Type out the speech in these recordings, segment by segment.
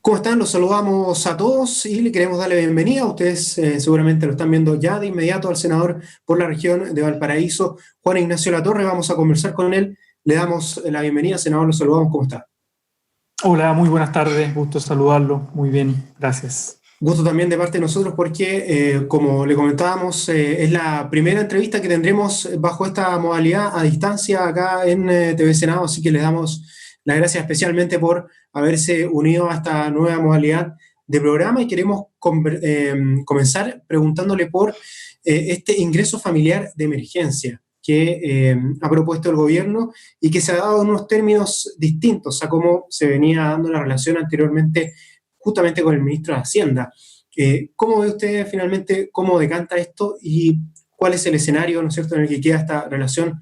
¿Cómo están? Los saludamos a todos y le queremos darle bienvenida. Ustedes seguramente lo están viendo ya de inmediato al senador por la región de Valparaíso, Juan Ignacio Latorre. Vamos a conversar con él. Le damos la bienvenida, senador. Lo saludamos. ¿Cómo está? Hola, muy buenas tardes. Gusto saludarlo. Muy bien, gracias. Gusto también de parte de nosotros porque, como le comentábamos, es la primera entrevista que tendremos bajo esta modalidad a distancia acá en TV Senado, así que les damos las gracias especialmente por haberse unido a esta nueva modalidad de programa y queremos comenzar preguntándole por este ingreso familiar de emergencia que ha propuesto el gobierno y que se ha dado en unos términos distintos a cómo se venía dando la relación anteriormente justamente con el ministro de Hacienda. ¿Cómo ve usted finalmente cómo decanta esto y cuál es el escenario, ¿no es cierto?, en el que queda esta relación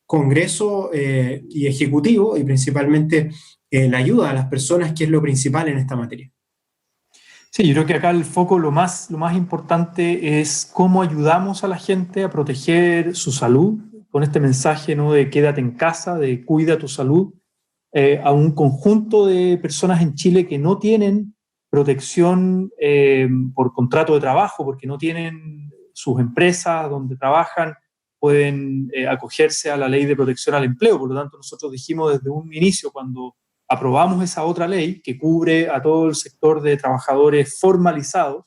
Congreso y Ejecutivo y principalmente la ayuda a las personas, que es lo principal en esta materia? Sí, yo creo que acá el foco, lo más importante es cómo ayudamos a la gente a proteger su salud, con este mensaje, ¿no?, de quédate en casa, de cuida tu salud, a un conjunto de personas en Chile que no tienen protección por contrato de trabajo, porque no tienen sus empresas donde trabajan, pueden acogerse a la ley de protección al empleo. Por lo tanto, nosotros dijimos desde un inicio, cuando aprobamos esa otra ley que cubre a todo el sector de trabajadores formalizados,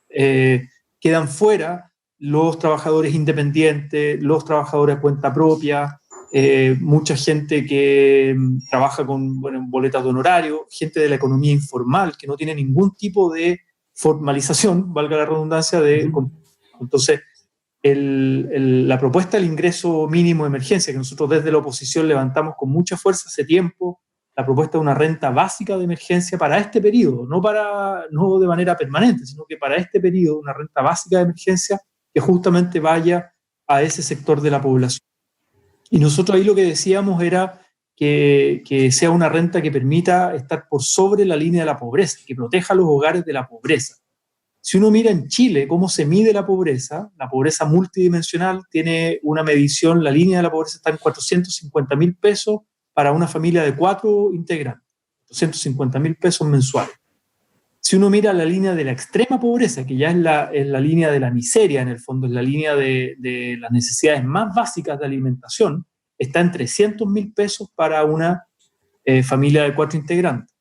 quedan fuera los trabajadores independientes, los trabajadores a cuenta propia, mucha gente que trabaja con boletas de honorario, gente de la economía informal que no tiene ningún tipo de formalización, valga la redundancia, entonces la propuesta del ingreso mínimo de emergencia, que nosotros desde la oposición levantamos con mucha fuerza hace tiempo, la propuesta de una renta básica de emergencia para este periodo, no de manera permanente, sino que para este periodo, una renta básica de emergencia que justamente vaya a ese sector de la población. Y nosotros ahí lo que decíamos era que sea una renta que permita estar por sobre la línea de la pobreza, que proteja a los hogares de la pobreza. Si uno mira en Chile cómo se mide la pobreza multidimensional tiene una medición, la línea de la pobreza está en 450.000 pesos para una familia de 4 integrantes, 250.000 pesos mensuales. Si uno mira la línea de la extrema pobreza, que ya es la línea de la miseria, en el fondo es la línea de las necesidades más básicas de alimentación, está en 300.000 pesos para una familia de 4 integrantes.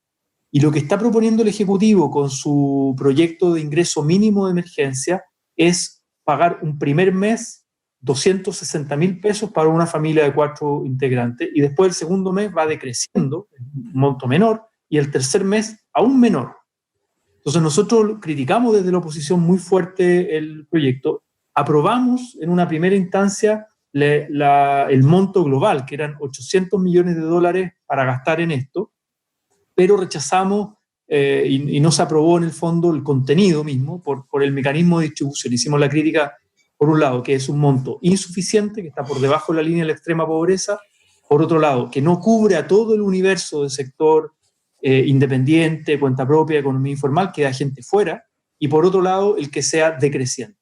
Y lo que está proponiendo el Ejecutivo con su proyecto de ingreso mínimo de emergencia es pagar un primer mes 260.000 pesos para una familia de 4 integrantes, y después el segundo mes va decreciendo, un monto menor, y el tercer mes aún menor. Entonces nosotros criticamos desde la oposición muy fuerte el proyecto, aprobamos en una primera instancia el monto global, que eran $800 millones para gastar en esto, pero rechazamos y no se aprobó en el fondo el contenido mismo por el mecanismo de distribución. Hicimos la crítica, por un lado, que es un monto insuficiente, que está por debajo de la línea de la extrema pobreza, por otro lado, que no cubre a todo el universo del sector independiente, cuenta propia, economía informal, queda gente fuera, y por otro lado, el que sea decreciente.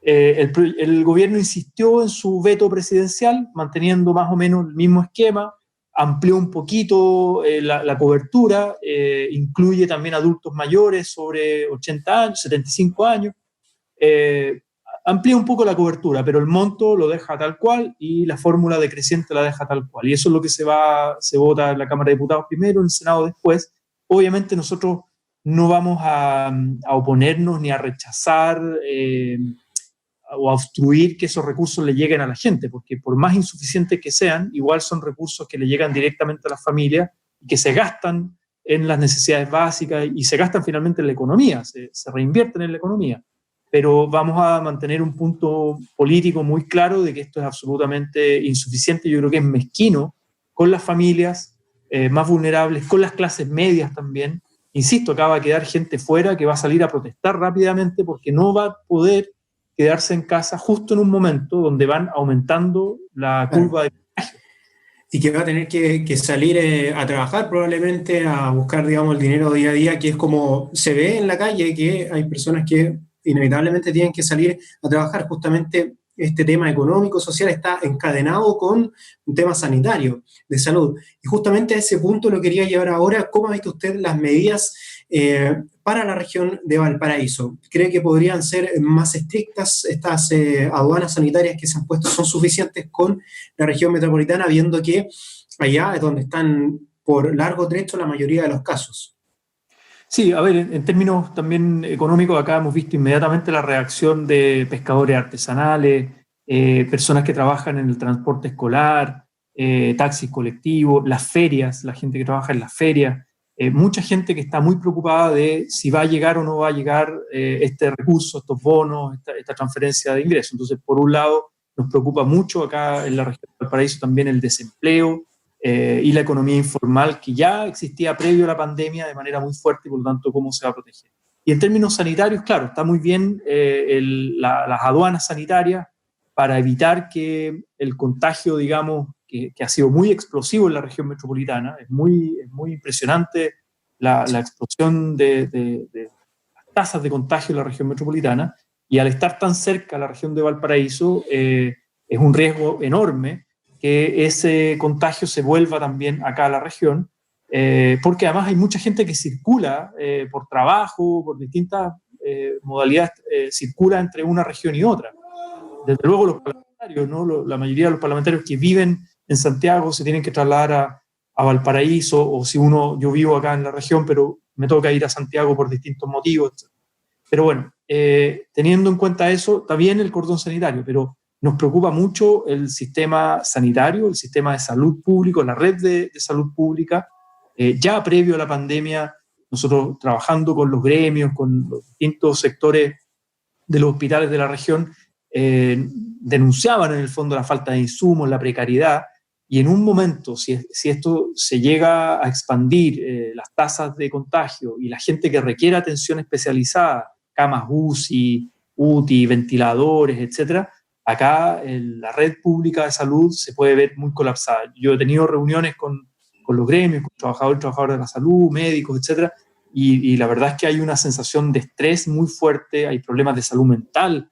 El gobierno insistió en su veto presidencial, manteniendo más o menos el mismo esquema, amplió un poquito la cobertura, incluye también adultos mayores sobre 80 años, 75 años, amplía un poco la cobertura, pero el monto lo deja tal cual y la fórmula decreciente la deja tal cual. Y eso es lo que se vota en la Cámara de Diputados primero, en el Senado después. Obviamente nosotros no vamos a oponernos ni a rechazar o a obstruir que esos recursos le lleguen a la gente, porque por más insuficientes que sean, igual son recursos que le llegan directamente a las familias y que se gastan en las necesidades básicas y se gastan finalmente en la economía, se reinvierten en la economía. Pero vamos a mantener un punto político muy claro de que esto es absolutamente insuficiente. Yo creo que es mezquino con las familias más vulnerables, con las clases medias también. Insisto, acá va a quedar gente fuera que va a salir a protestar rápidamente porque no va a poder quedarse en casa justo en un momento donde van aumentando la curva de contagio. Y que va a tener que salir a trabajar probablemente, a buscar, digamos, el dinero día a día, que es como se ve en la calle, que hay personas que inevitablemente tienen que salir a trabajar. Justamente este tema económico, social, está encadenado con un tema sanitario, de salud. Y justamente a ese punto lo quería llevar ahora. ¿Cómo ha visto usted las medidas para la región de Valparaíso? ¿Cree que podrían ser más estrictas estas aduanas sanitarias que se han puesto? ¿Son suficientes con la región metropolitana, viendo que allá es donde están por largo trecho la mayoría de los casos? Sí, a ver, en términos también económicos, acá hemos visto inmediatamente la reacción de pescadores artesanales, personas que trabajan en el transporte escolar, taxis colectivos, las ferias, la gente que trabaja en las ferias, mucha gente que está muy preocupada de si va a llegar o no va a llegar este recurso, estos bonos, esta transferencia de ingresos. Entonces, por un lado, nos preocupa mucho acá en la región de Valparaíso también el desempleo, y la economía informal que ya existía previo a la pandemia de manera muy fuerte y por lo tanto cómo se va a proteger. Y en términos sanitarios, claro, está muy bien las aduanas sanitarias para evitar que el contagio, digamos, que ha sido muy explosivo en la región metropolitana, es muy impresionante la explosión de las tasas de contagio en la región metropolitana, y al estar tan cerca la región de Valparaíso, es un riesgo enorme que ese contagio se vuelva también acá a la región, porque además hay mucha gente que circula por trabajo, por distintas modalidades, circula entre una región y otra. Desde luego los parlamentarios, ¿no? La mayoría de los parlamentarios que viven en Santiago se tienen que trasladar a Valparaíso, o si yo vivo acá en la región, pero me toca ir a Santiago por distintos motivos, etc. Pero bueno, teniendo en cuenta eso, está bien el cordón sanitario, pero nos preocupa mucho el sistema sanitario, el sistema de salud público, la red de salud pública. Ya previo a la pandemia, nosotros trabajando con los gremios, con los distintos sectores de los hospitales de la región, denunciaban en el fondo la falta de insumos, la precariedad, y en un momento, si esto se llega a expandir, las tasas de contagio y la gente que requiere atención especializada, camas UTI, ventiladores, etcétera, acá la red pública de salud se puede ver muy colapsada. Yo he tenido reuniones con los gremios, con trabajadores de la salud, médicos, etcétera, y la verdad es que hay una sensación de estrés muy fuerte, hay problemas de salud mental,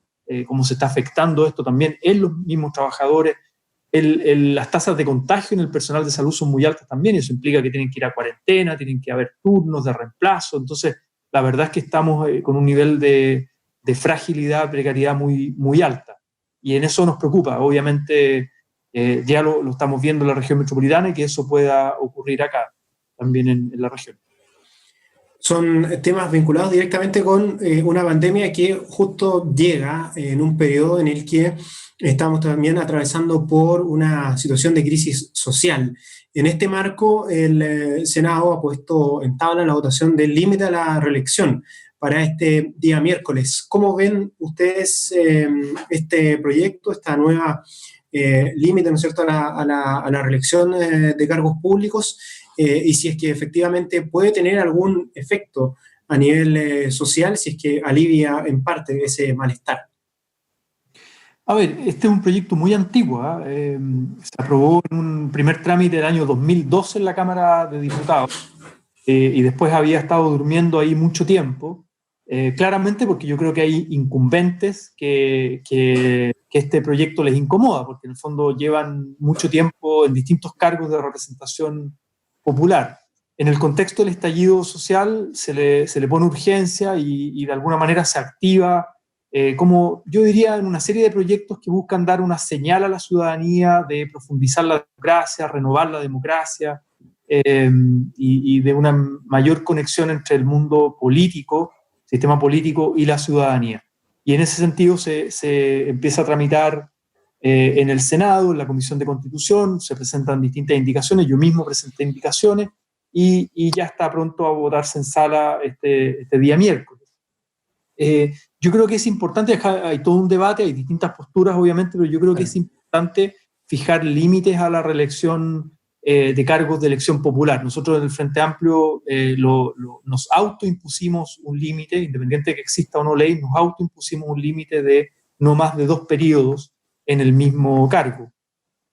cómo se está afectando esto también en los mismos trabajadores. Las tasas de contagio en el personal de salud son muy altas también, y eso implica que tienen que ir a cuarentena, tienen que haber turnos de reemplazo. Entonces, la verdad es que estamos con un nivel de fragilidad, precariedad muy alta. Y en eso nos preocupa. Obviamente, ya lo estamos viendo en la región metropolitana, y que eso pueda ocurrir acá, también en la región. Son temas vinculados directamente con una pandemia que justo llega en un periodo en el que estamos también atravesando por una situación de crisis social. En este marco, el Senado ha puesto en tabla la votación del límite a la reelección para este día miércoles. ¿Cómo ven ustedes este proyecto, esta nueva límite, ¿no es cierto?, a la reelección de cargos públicos? Y si es que efectivamente puede tener algún efecto a nivel social, si es que alivia en parte ese malestar. A ver, este es un proyecto muy antiguo, ¿eh? Se aprobó en un primer trámite del año 2012 en la Cámara de Diputados, y después había estado durmiendo ahí mucho tiempo, claramente porque yo creo que hay incumbentes que este proyecto les incomoda, porque en el fondo llevan mucho tiempo en distintos cargos de representación popular. En el contexto del estallido social se le pone urgencia y de alguna manera se activa, como yo diría, en una serie de proyectos que buscan dar una señal a la ciudadanía de profundizar la democracia, renovar la democracia, y de una mayor conexión entre el mundo político, sistema político, y la ciudadanía. Y en ese sentido se empieza a tramitar en el Senado, en la Comisión de Constitución, se presentan distintas indicaciones, yo mismo presenté indicaciones, y ya está pronto a votarse en sala este día miércoles. Yo creo que es importante, hay todo un debate, hay distintas posturas obviamente, pero yo creo que es importante fijar límites a la reelección de cargos de elección popular. Nosotros en el Frente Amplio nos autoimpusimos un límite, independiente de que exista o no ley, nos autoimpusimos un límite de no más de 2 periodos en el mismo cargo.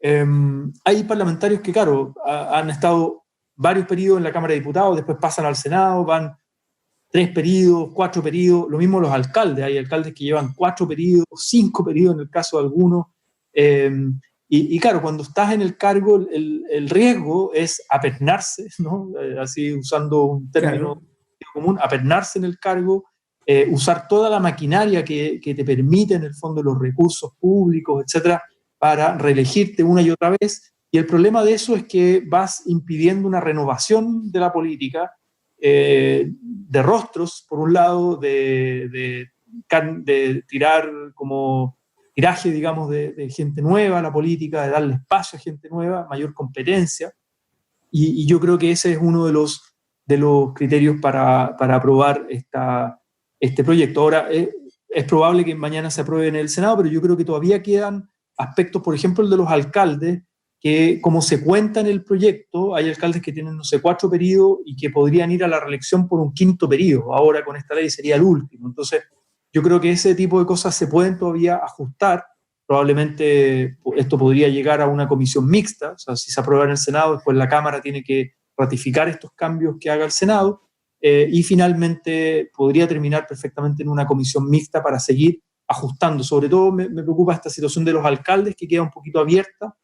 Hay parlamentarios que, claro, han estado varios periodos en la Cámara de Diputados, después pasan al Senado, van 3 periodos, 4 periodos, lo mismo los alcaldes, hay alcaldes que llevan 4 periodos, 5 periodos en el caso de algunos, y claro, cuando estás en el cargo, el riesgo es apernarse, ¿no? Así usando un término común, apernarse en el cargo, usar toda la maquinaria que te permite en el fondo los recursos públicos, etcétera, para reelegirte una y otra vez. Y el problema de eso es que vas impidiendo una renovación de la política, de rostros, por un lado, de tirar como tiraje, digamos, de gente nueva a la política, de darle espacio a gente nueva, mayor competencia. Y yo creo que ese es uno de los criterios para aprobar este proyecto. Ahora, es probable que mañana se apruebe en el Senado, pero yo creo que todavía quedan aspectos, por ejemplo, el de los alcaldes, que como se cuenta en el proyecto, hay alcaldes que tienen, no sé, 4 periodos y que podrían ir a la reelección por un 5.º periodo. Ahora con esta ley sería el último. Entonces, yo creo que ese tipo de cosas se pueden todavía ajustar. Probablemente esto podría llegar a una comisión mixta, o sea, si se aprueba en el Senado, después la Cámara tiene que ratificar estos cambios que haga el Senado, y finalmente podría terminar perfectamente en una comisión mixta para seguir ajustando. Sobre todo me preocupa esta situación de los alcaldes, que queda un poquito abierta,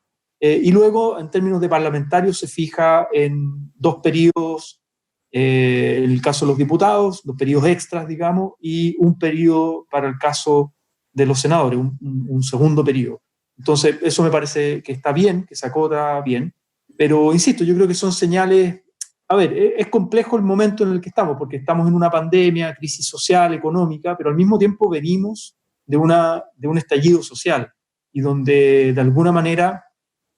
y luego, en términos de parlamentarios, se fija en 2 periodos, en el caso de los diputados, 2 periodos extras, digamos, y 1 periodo para el caso de los senadores, un segundo periodo. Entonces, eso me parece que está bien, que se acota bien, pero insisto, yo creo que son señales. A ver, es complejo el momento en el que estamos, porque estamos en una pandemia, crisis social, económica, pero al mismo tiempo venimos de un estallido social, y donde de alguna manera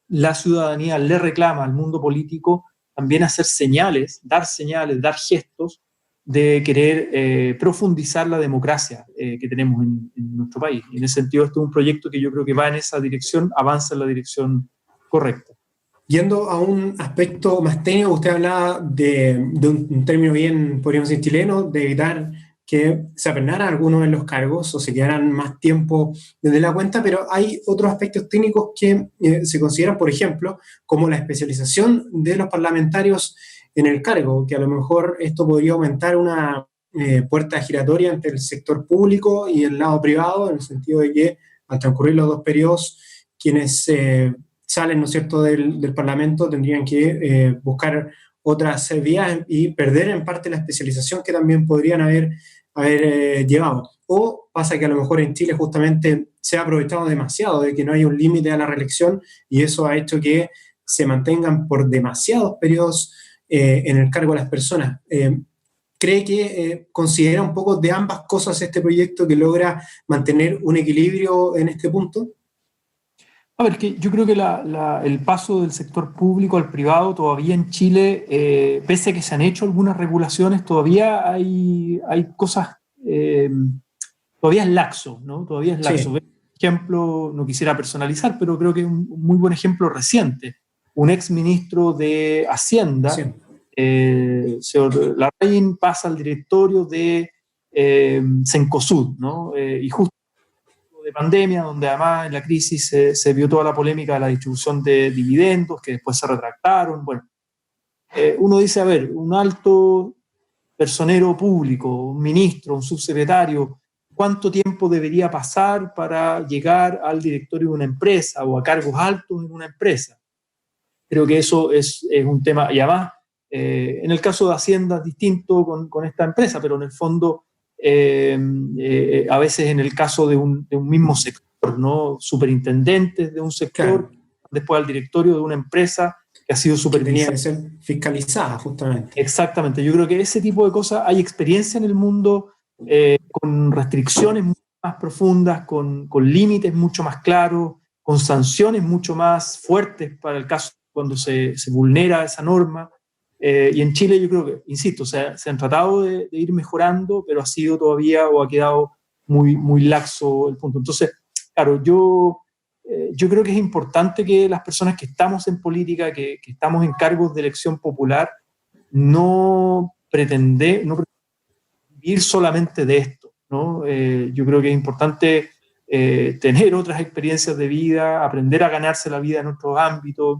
la ciudadanía le reclama al mundo político también hacer señales, dar gestos de querer profundizar la democracia que tenemos en nuestro país. Y en ese sentido, este es un proyecto que yo creo que va en esa dirección, avanza en la dirección correcta. Yendo a un aspecto más técnico, usted hablaba de un término bien, podríamos decir, chileno, de evitar que se apernaran algunos de los cargos o se quedaran más tiempo desde la cuenta, pero hay otros aspectos técnicos que se consideran, por ejemplo, como la especialización de los parlamentarios en el cargo, que a lo mejor esto podría aumentar una puerta giratoria entre el sector público y el lado privado, en el sentido de que al transcurrir los 2 periodos, quienes salen, ¿no es cierto?, del Parlamento tendrían que buscar otras vías y perder en parte la especialización que también podrían haber llevado. O pasa que a lo mejor en Chile justamente se ha aprovechado demasiado de que no hay un límite a la reelección y eso ha hecho que se mantengan por demasiados periodos en el cargo las personas. ¿Cree que considera un poco de ambas cosas este proyecto que logra mantener un equilibrio en este punto? A ver, que yo creo que el paso del sector público al privado todavía en Chile, pese a que se han hecho algunas regulaciones, todavía hay cosas, todavía es laxo, ¿no? Todavía es laxo. Sí. Por ejemplo, no quisiera personalizar, pero creo que es un muy buen ejemplo reciente. Un ex ministro de Hacienda, Sí. señor Larraín, pasa al directorio de Cencosud, ¿no? Y justo de pandemia, donde además en la crisis se vio toda la polémica de la distribución de dividendos, que después se retractaron. Bueno, uno dice, a ver, un alto personero público, un ministro, un subsecretario, ¿cuánto tiempo debería pasar para llegar al directorio de una empresa o a cargos altos en una empresa? Creo que eso es un tema, y además, en el caso de Hacienda es distinto con esta empresa, pero en el fondo, a veces en el caso de un mismo sector, ¿no? Superintendentes de un sector, Claro, después al directorio de una empresa que ha sido que tenía supervisada. que ser fiscalizada justamente. Exactamente, yo creo que ese tipo de cosas, hay experiencia en el mundo con restricciones mucho más profundas, con límites mucho más claros, con sanciones mucho más fuertes para el caso cuando se vulnera esa norma. Y en Chile yo creo que, insisto, se han tratado de ir mejorando, pero ha sido todavía o ha quedado muy, muy laxo el punto. Entonces, claro, yo creo que es importante que las personas que estamos en política, que estamos en cargos de elección popular, no pretendemos vivir solamente de esto, ¿no? Yo creo que es importante tener otras experiencias de vida, aprender a ganarse la vida en otros ámbitos.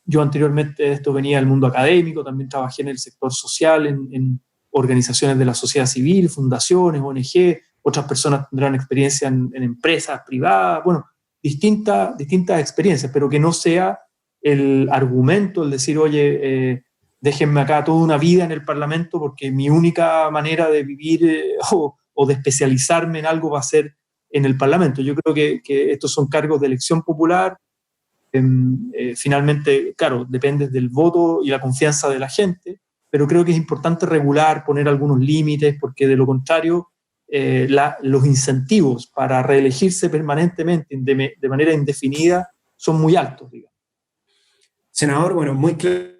Yo anteriormente de esto venía del mundo académico, también trabajé en el sector social, en organizaciones de la sociedad civil, fundaciones, ONG, otras personas tendrán experiencia en empresas privadas, bueno, distintas experiencias, pero que no sea el argumento, el decir, oye, déjenme acá toda una vida en el Parlamento porque mi única manera de vivir o de especializarme en algo va a ser en el Parlamento. Yo creo que estos son cargos de elección popular. Finalmente, claro, depende del voto y la confianza de la gente, pero creo que es importante regular, poner algunos límites, porque de lo contrario, los incentivos para reelegirse permanentemente de manera indefinida son muy altos, digamos. Senador, bueno, muy claro.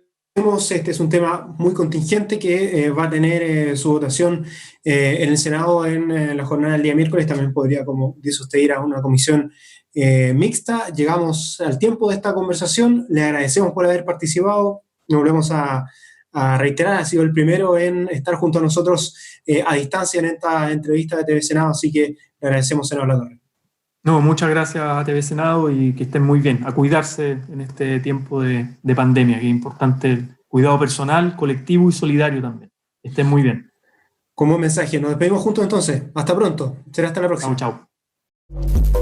Este es un tema muy contingente que va a tener su votación en el Senado en la jornada del día miércoles. También podría, como dice usted, ir a una comisión mixta. Llegamos al tiempo de esta conversación. Le agradecemos por haber participado. Nos volvemos a reiterar. Ha sido el primero en estar junto a nosotros a distancia en esta entrevista de TV Senado. Así que le agradecemos, senador Latorre. No, muchas gracias a TV Senado y que estén muy bien. A cuidarse en este tiempo de pandemia, que es importante el cuidado personal, colectivo y solidario también. Que estén muy bien. Como mensaje, nos despedimos juntos entonces. Hasta pronto. Será hasta la próxima. Chao, chao.